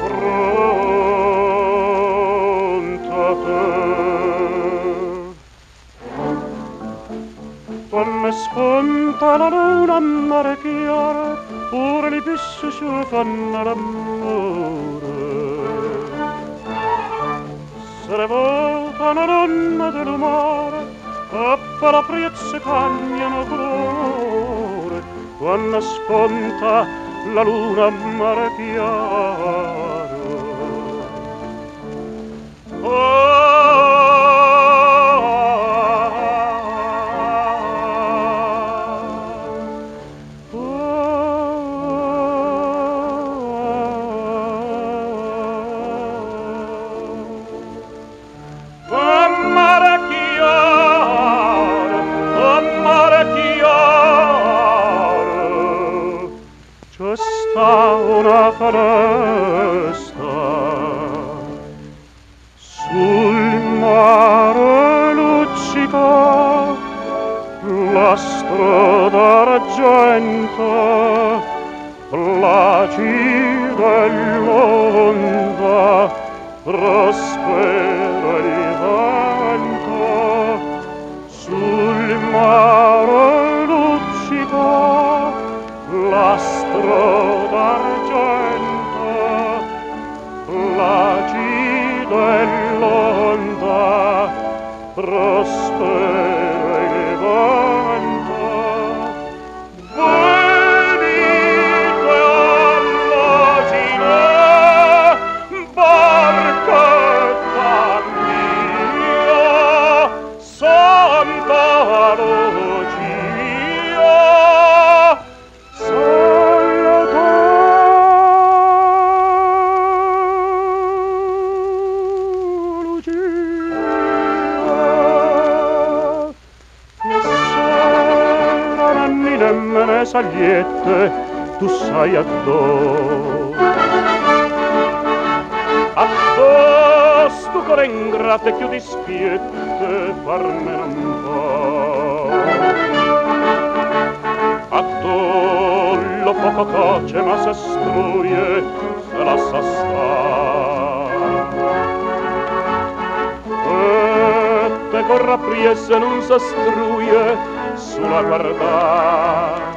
fronte a te. Quando spunta la luna a mare chiaro, pure le pesci ci fanno l'amore. Se ne volta una donna del mare, e per la prezza cambiano colore. Quando spunta la luna a mare chiaro. C'è sta una foresta sul mare luccica, l'astro d'argento placida e l'onda, prospera il vento sul mare luccica, l'astro d'argento placido e l'onda, prospera il vento. Venite all'asilo, barchetta mia, Santa Lucia. Nemmeno sagliette tu sai addo stu cuore ingrato e chiudi spiette farmene un po'. Addo lo poco coce ma se struie se la sa sta, e te corra priese non sa struie sulla guarda